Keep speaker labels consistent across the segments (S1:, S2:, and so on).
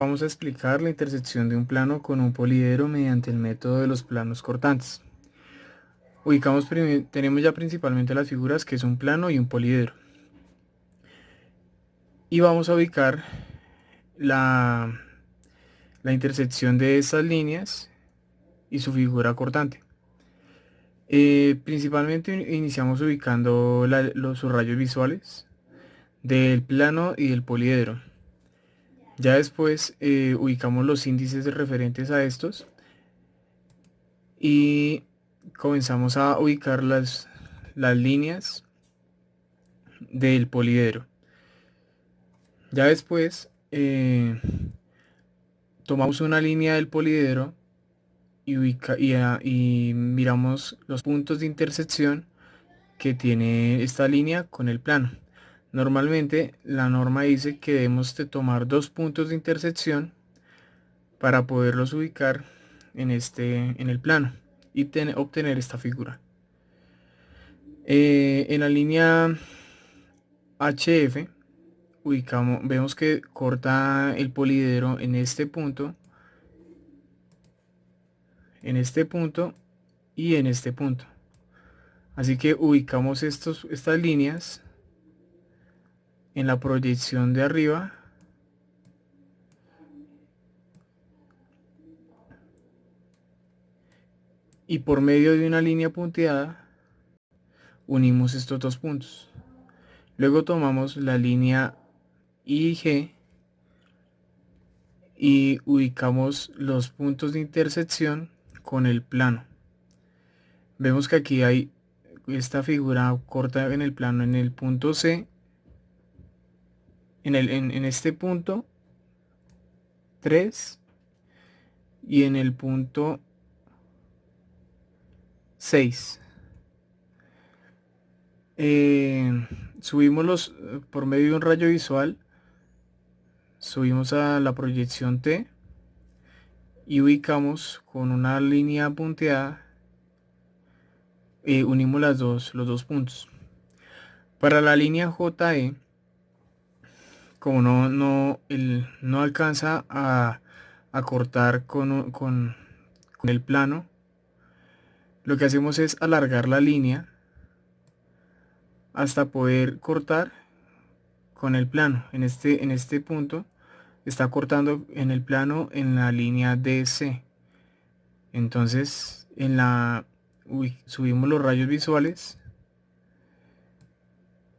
S1: Vamos a explicar la intersección de un plano con un poliedro mediante el método de los planos cortantes. Tenemos ya principalmente las figuras que es un plano y un poliedro. Y vamos a ubicar la, la intersección de estas líneas y su figura cortante. Principalmente iniciamos ubicando sus rayos visuales del plano y del poliedro. Ya después ubicamos los índices referentes a estos y comenzamos a ubicar las líneas del poliedro. Ya después tomamos una línea del poliedro y miramos los puntos de intersección que tiene esta línea con el plano. Normalmente la norma dice que debemos de tomar dos puntos de intersección para poderlos ubicar en el plano y obtener esta figura. En la línea HF vemos que corta el poliedro en este punto y en este punto. Así que ubicamos estas líneas en la proyección de arriba y por medio de una línea punteada unimos estos dos puntos. Luego tomamos la línea IG y ubicamos los puntos de intersección con el plano. Vemos que aquí hay esta figura corta en el plano en el punto C, en este punto 3 y en el punto 6. Subimos por medio de un rayo visual, subimos a la proyección T y ubicamos con una línea punteada, unimos los dos puntos. Para la línea JE, como no alcanza a cortar con el plano, lo que hacemos es alargar la línea hasta poder cortar con el plano. En este punto está cortando en el plano en la línea DC. Entonces subimos los rayos visuales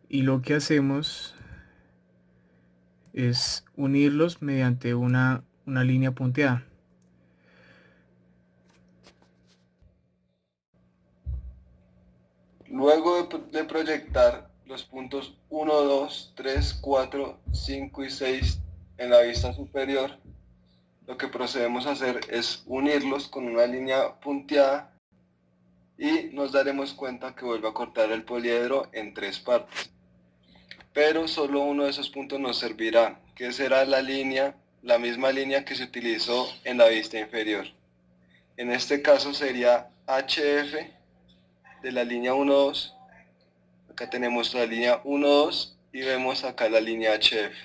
S1: y lo que hacemos es unirlos mediante una línea punteada.
S2: Luego de proyectar los puntos 1, 2, 3, 4, 5 y 6 en la vista superior, lo que procedemos a hacer es unirlos con una línea punteada y nos daremos cuenta que vuelve a cortar el poliedro en tres partes. Pero solo uno de esos puntos nos servirá, que será la misma línea que se utilizó en la vista inferior. En este caso sería HF de la línea 1, 2. Acá tenemos la línea 1, 2 y vemos acá la línea HF.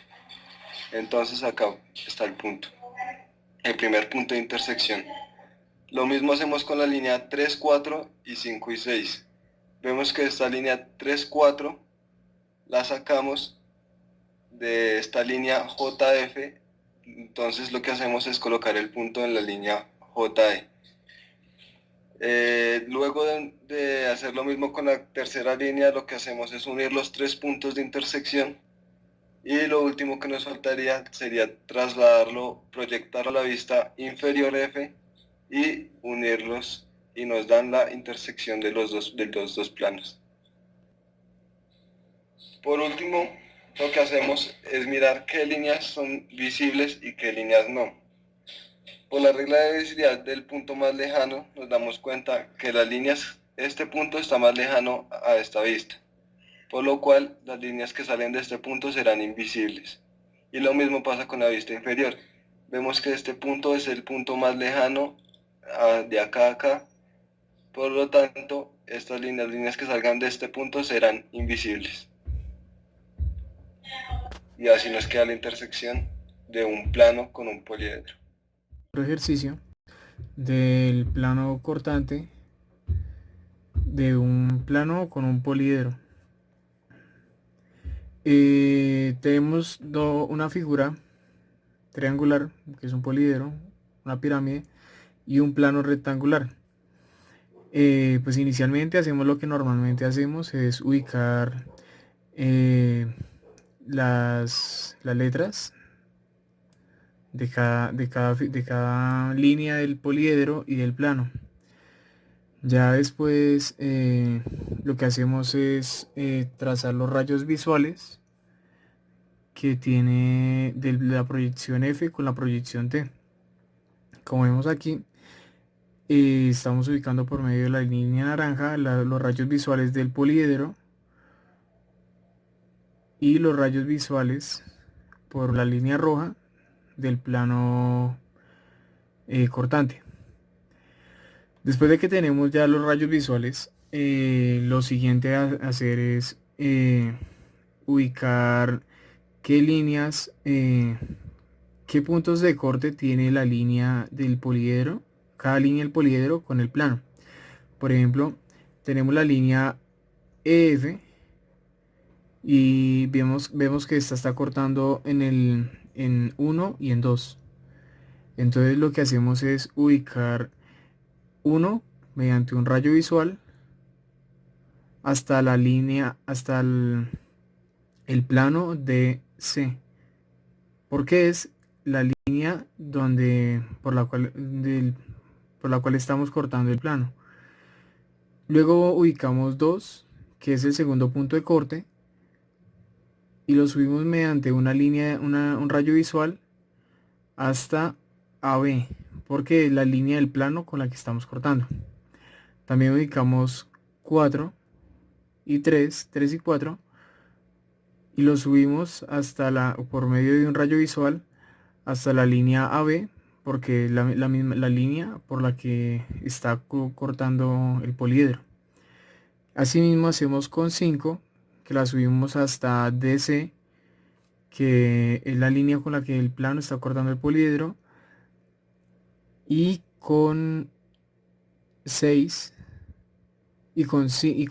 S2: Entonces acá está el punto, el primer punto de intersección. Lo mismo hacemos con la línea 3, 4 y 5 y 6. Vemos que esta línea 3, 4 la sacamos de esta línea JF. Entonces lo que hacemos es colocar el punto en la línea JE. Luego de hacer lo mismo con la tercera línea, lo que hacemos es unir los tres puntos de intersección y lo último que nos faltaría sería trasladarlo, proyectarlo a la vista inferior F y unirlos y nos dan la intersección de los dos planos. Por último, lo que hacemos es mirar qué líneas son visibles y qué líneas no. Por la regla de visibilidad del punto más lejano, nos damos cuenta que este punto está más lejano a esta vista, por lo cual las líneas que salen de este punto serán invisibles. Y lo mismo pasa con la vista inferior. Vemos que este punto es el punto más lejano de acá a acá, por lo tanto, estas líneas que salgan de este punto serán invisibles. Y así nos queda la intersección de un plano con un poliedro.
S1: Otro ejercicio del plano cortante de un plano con un poliedro. Tenemos una figura triangular, que es un poliedro, una pirámide y un plano rectangular. Pues inicialmente hacemos lo que normalmente hacemos, es ubicar las letras de cada línea del poliedro y del plano. Ya después lo que hacemos es trazar los rayos visuales que tiene de la proyección F con la proyección T. Como vemos aquí, estamos ubicando por medio de la línea naranja los rayos visuales del poliedro y los rayos visuales por la línea roja del plano cortante. Después de que tenemos ya los rayos visuales, lo siguiente a hacer es ubicar qué líneas, qué puntos de corte tiene la línea del poliedro, cada línea del poliedro con el plano. Por ejemplo, tenemos la línea EF y vemos que esta está cortando en 1 y en 2. Entonces lo que hacemos es ubicar 1 mediante un rayo visual hasta la línea, hasta el plano de C, porque es la línea por la cual estamos cortando el plano. Luego ubicamos 2, que es el segundo punto de corte, y lo subimos mediante una línea, un rayo visual hasta AB, porque es la línea del plano con la que estamos cortando. También ubicamos 4 y 3 y 4, y lo subimos por medio de un rayo visual hasta la línea AB, porque es la línea por la que está cortando el poliedro. Asimismo hacemos con 5, que la subimos hasta DC, que es la línea con la que el plano está cortando el poliedro, y con 6 y con 6,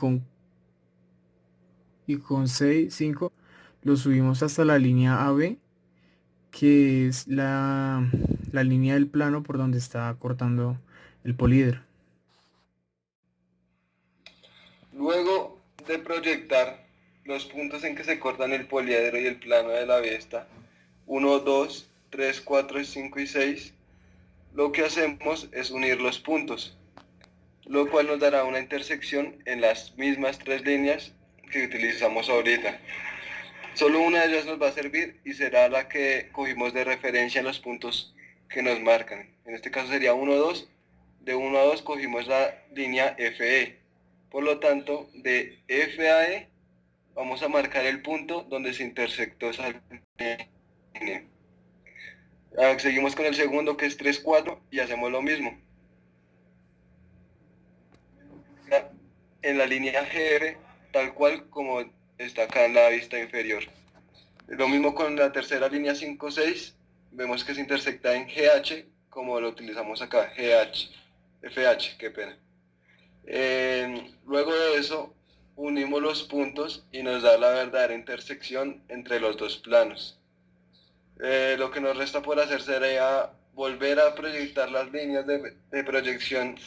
S1: 5 lo subimos hasta la línea AB, que es la línea del plano por donde está cortando el poliedro.
S2: Luego de proyectar los puntos en que se cortan el poliedro y el plano de la vista, 1, 2, 3, 4, 5 y 6, lo que hacemos es unir los puntos, lo cual nos dará una intersección en las mismas tres líneas que utilizamos ahorita. Solo una de ellas nos va a servir y será la que cogimos de referencia en los puntos que nos marcan. En este caso sería 1, 2. De 1 a 2 cogimos la línea FE. Por lo tanto, de F a E vamos a marcar el punto donde se intersectó esa línea. Seguimos con el segundo, que es 3, 4, y hacemos lo mismo. En la línea GF, tal cual como está acá en la vista inferior. Lo mismo con la tercera línea 5, 6, vemos que se intersecta en GH, como lo utilizamos acá, GH, FH, qué pena. Luego de eso, unimos los puntos y nos da la verdadera intersección entre los dos planos. Lo que nos resta por hacer sería volver a proyectar las líneas de proyección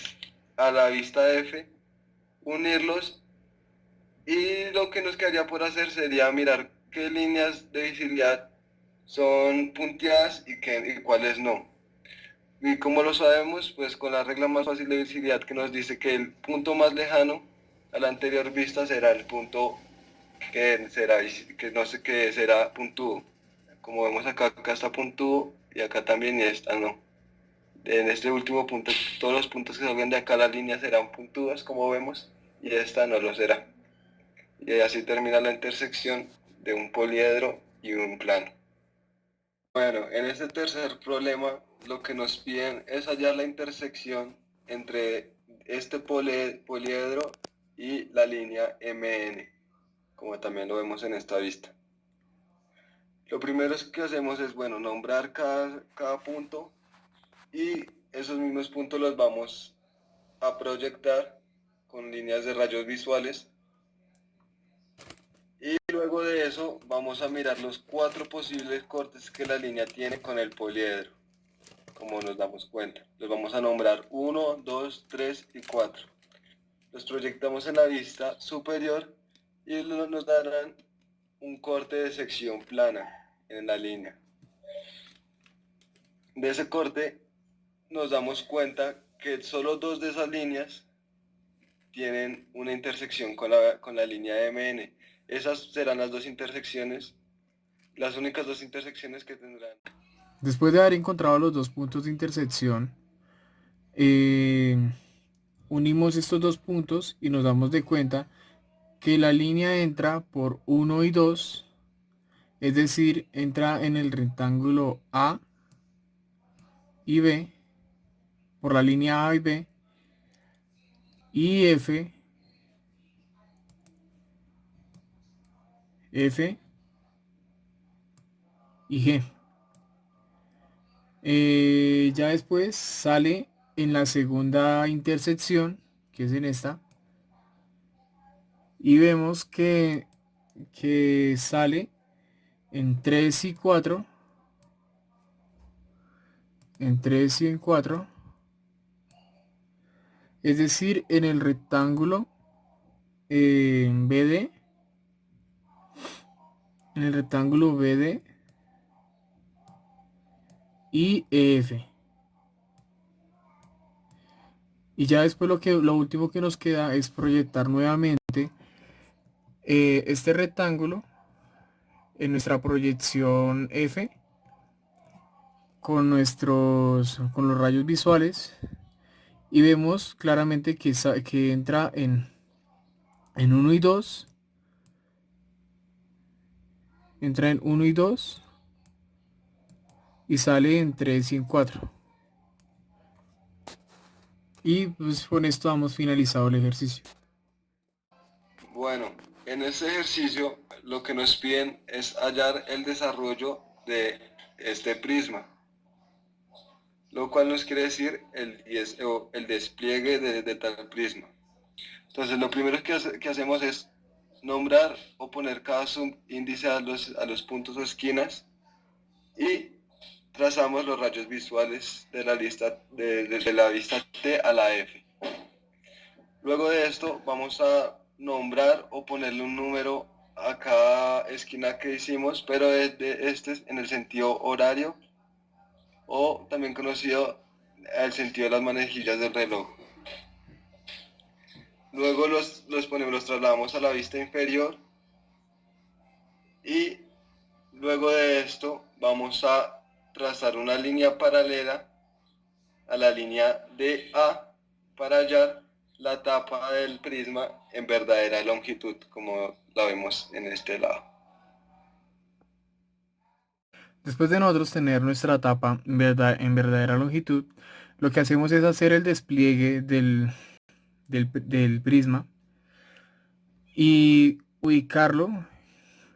S2: a la vista F, unirlos, y lo que nos quedaría por hacer sería mirar qué líneas de visibilidad son punteadas y cuáles no. ¿Y cómo lo sabemos? Pues con la regla más fácil de visibilidad, que nos dice que el punto más lejano a la anterior vista será el punto que será puntudo. Como vemos acá está puntudo, y acá también, y esta no. En este último punto, todos los puntos que salgan de acá la línea serán puntudas, como vemos, y esta no lo será. Y así termina la intersección de un poliedro y un plano. Bueno, en este tercer problema lo que nos piden es hallar la intersección entre este poliedro y la línea MN, como también lo vemos en esta vista. Lo primero que hacemos es, bueno, nombrar cada punto y esos mismos puntos los vamos a proyectar con líneas de rayos visuales. Y luego de eso vamos a mirar los 4 posibles cortes que la línea tiene con el poliedro, como nos damos cuenta. Los vamos a nombrar 1, 2, 3 y 4. Los proyectamos en la vista superior y nos darán un corte de sección plana en la línea. De ese corte nos damos cuenta que solo 2 de esas líneas tienen una intersección con la línea MN. Esas serán las 2 intersecciones, las únicas 2 intersecciones que tendrán.
S1: Después de haber encontrado los dos puntos de intersección, unimos estos dos puntos y nos damos de cuenta que la línea entra por 1 y 2, es decir, entra en el rectángulo A y B, por la línea A y B, y F y G. Ya después sale en la segunda intersección, que es en esta, y vemos que sale en 3 y 4, en 3 y en 4, es decir, en el rectángulo BD, en el rectángulo BD y EF. Y ya después lo último que nos queda es proyectar nuevamente este rectángulo en nuestra proyección F con los rayos visuales, y vemos claramente que entra en 1 y 2, entra en 1 y 2 y sale en 3 y en 4. Y pues con esto damos finalizado el ejercicio.
S2: Bueno, en este ejercicio lo que nos piden es hallar el desarrollo de este prisma, lo cual nos quiere decir el despliegue de tal prisma. Entonces, lo primero que hacemos es nombrar o poner cada subíndice a los puntos o esquinas y trazamos los rayos visuales de la lista desde la vista T a la F. Luego de esto vamos a nombrar o ponerle un número a cada esquina que hicimos, pero este es en el sentido horario o también conocido el sentido de las manejillas del reloj. Luego los trasladamos a la vista inferior y luego de esto vamos a trazar una línea paralela a la línea DA para hallar la tapa del prisma en verdadera longitud, como la vemos en este lado.
S1: Después de nosotros tener nuestra tapa en verdadera longitud, lo que hacemos es hacer el despliegue del prisma y ubicarlo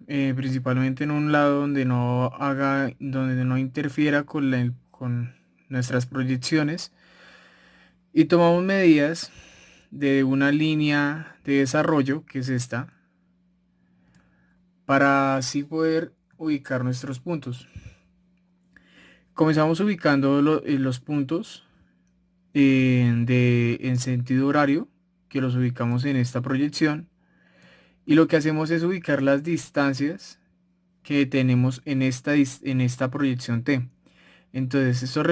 S1: principalmente en un lado donde no interfiera con nuestras proyecciones, y tomamos medidas de una línea de desarrollo, que es esta, para así poder ubicar nuestros puntos. Comenzamos ubicando los puntos en sentido horario, que los ubicamos en esta proyección, y lo que hacemos es ubicar las distancias que tenemos en esta proyección T. Entonces esto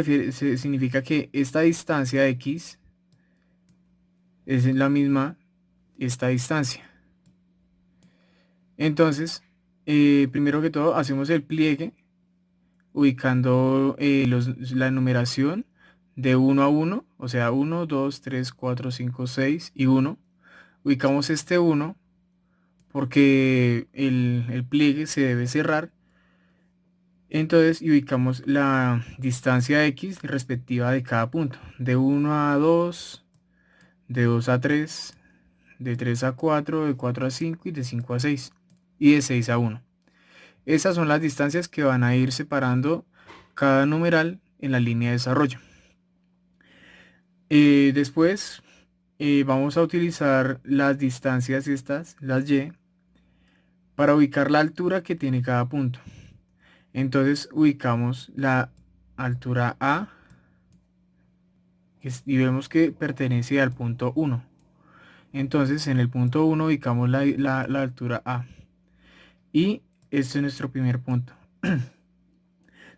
S1: significa que esta distancia X es la misma esta distancia. Entonces, primero que todo hacemos el pliegue ubicando la numeración de 1 a 1, o sea 1, 2, 3, 4, 5, 6 y 1. Ubicamos este 1 porque el pliegue se debe cerrar. Entonces, y ubicamos la distancia X respectiva de cada punto, de 1 a 2, de 2 a 3, de 3 a 4, de 4 a 5 y de 5 a 6, y de 6 a 1. Esas son las distancias que van a ir separando cada numeral en la línea de desarrollo. Después vamos a utilizar las distancias estas, las y, para ubicar la altura que tiene cada punto. Entonces ubicamos la altura A y vemos que pertenece al punto 1. Entonces en el punto 1 ubicamos la altura A. Y este es nuestro primer punto.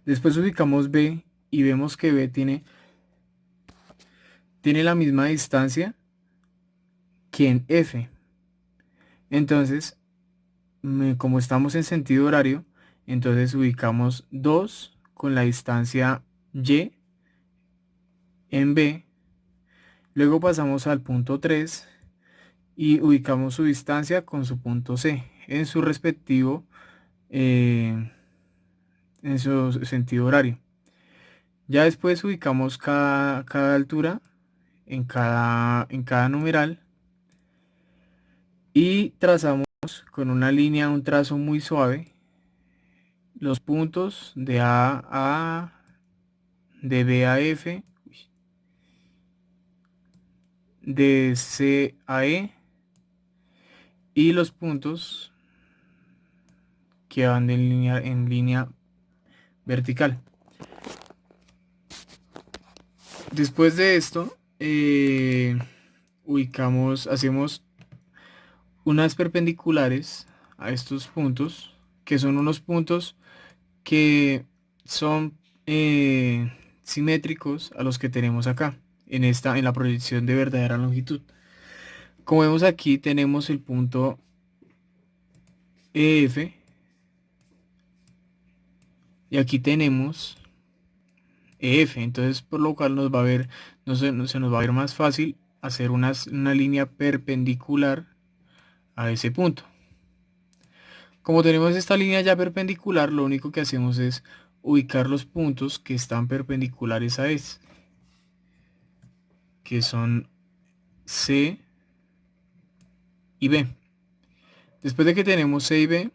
S1: Después ubicamos B y vemos que B tiene la misma distancia que en F. Entonces, como estamos en sentido horario, entonces ubicamos 2 con la distancia Y en B. Luego pasamos al punto 3 y ubicamos su distancia con su punto C en su respectivo, en su sentido horario. Ya después ubicamos cada altura en cada numeral y trazamos con una línea, un trazo muy suave, los puntos de A a A, de B a F, de C a E y los puntos que van en línea vertical. Después de esto, hacemos unas perpendiculares a estos puntos, que son unos puntos que son simétricos a los que tenemos acá, en la proyección de verdadera longitud. Como vemos aquí, tenemos el punto EF y aquí tenemos EF, entonces por lo cual nos va a ver, no se nos va a ver más fácil hacer una línea perpendicular a ese punto. Como tenemos esta línea ya perpendicular, lo único que hacemos es ubicar los puntos que están perpendiculares a este, que son C y B. Después de que tenemos C y B,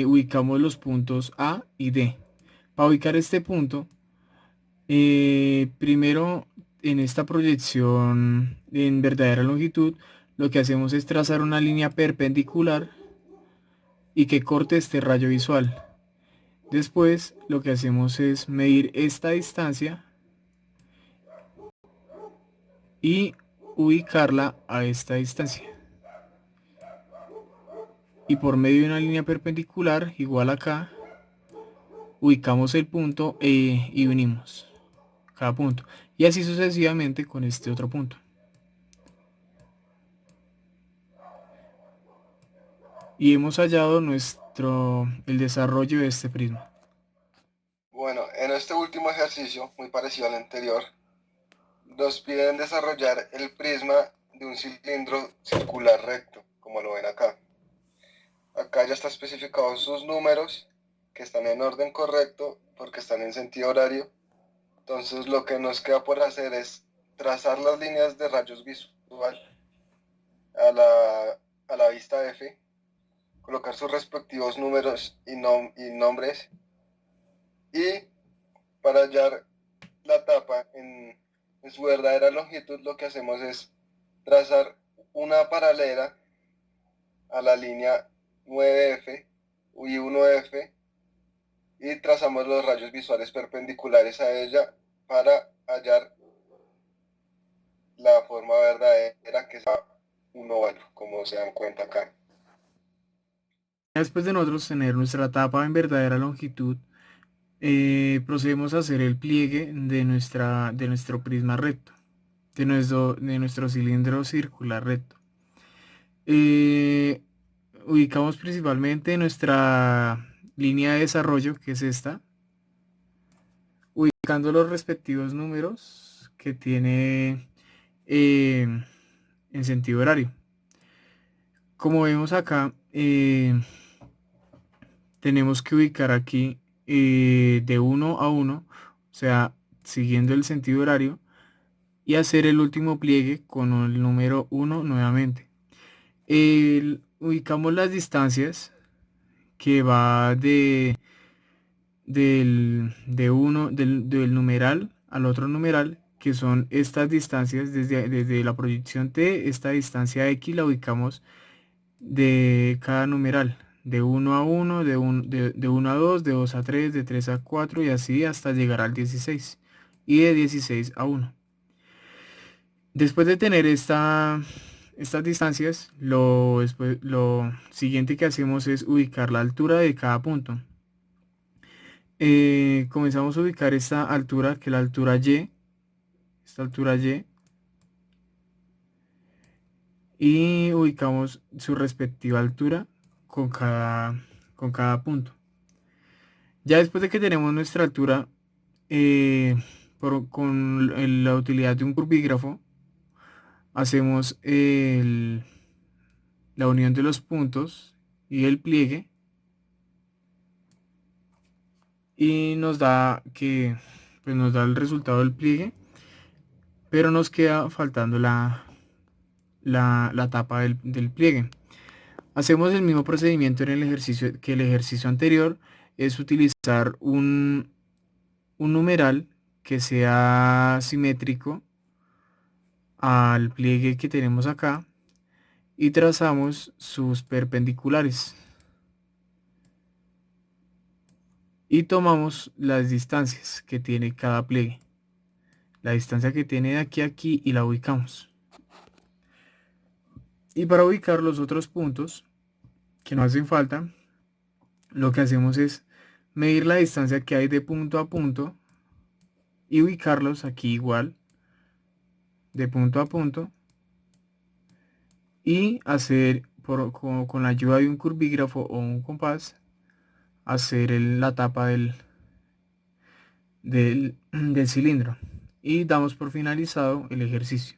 S1: ubicamos los puntos A y D. Para ubicar este punto, primero en esta proyección en verdadera longitud, lo que hacemos es trazar una línea perpendicular y que corte este rayo visual. Después lo que hacemos es medir esta distancia y ubicarla a esta distancia. Y por medio de una línea perpendicular igual acá, ubicamos el punto y unimos cada punto. Y así sucesivamente con este otro punto. Y hemos hallado el desarrollo de este prisma.
S2: Bueno, en este último ejercicio, muy parecido al anterior, nos piden desarrollar el prisma de un cilindro circular recto, como lo ven acá. Acá ya está especificados sus números, que están en orden correcto, porque están en sentido horario. Entonces lo que nos queda por hacer es trazar las líneas de rayos visual a la vista F, colocar sus respectivos números y nombres, y para hallar la tapa en su verdadera longitud, lo que hacemos es trazar una paralela a la línea 9F y 1F y trazamos los rayos visuales perpendiculares a ella para hallar la forma verdadera, que es un óvalo, como se dan cuenta acá.
S1: Después de nosotros tener nuestra tapa en verdadera longitud, procedemos a hacer el pliegue de nuestro prisma recto, de nuestro cilindro circular recto. Ubicamos principalmente nuestra línea de desarrollo, que es esta, ubicando los respectivos números que tiene en sentido horario. Como vemos acá, tenemos que ubicar aquí de 1 a 1, o sea, siguiendo el sentido horario, y hacer el último pliegue con el número 1 nuevamente. ubicamos las distancias que va del numeral al otro numeral, que son estas distancias desde la proyección T. Esta distancia X la ubicamos de cada numeral, de uno a uno, de 1 a 2, de 2 a 3, de 3 a 4 y así hasta llegar al 16 y de 16 a 1. Después de tener estas distancias, lo siguiente que hacemos es ubicar la altura de cada punto. Comenzamos a ubicar esta altura, que es la altura Y, esta altura y ubicamos su respectiva altura con cada punto. Ya después de que tenemos nuestra altura, con la utilidad de un curbígrafo, hacemos la unión de los puntos y el pliegue y nos da el resultado del pliegue, pero nos queda faltando la tapa del pliegue. Hacemos el mismo procedimiento en el ejercicio que el ejercicio anterior, es utilizar un numeral que sea simétrico al pliegue que tenemos acá y trazamos sus perpendiculares y tomamos las distancias que tiene cada pliegue, la distancia que tiene de aquí a aquí, y la ubicamos. Y para ubicar los otros puntos que nos hacen falta, lo que hacemos es medir la distancia que hay de punto a punto y ubicarlos aquí igual, de punto a punto, y hacer con la ayuda de un curbígrafo o un compás, hacer la tapa del cilindro, y damos por finalizado el ejercicio.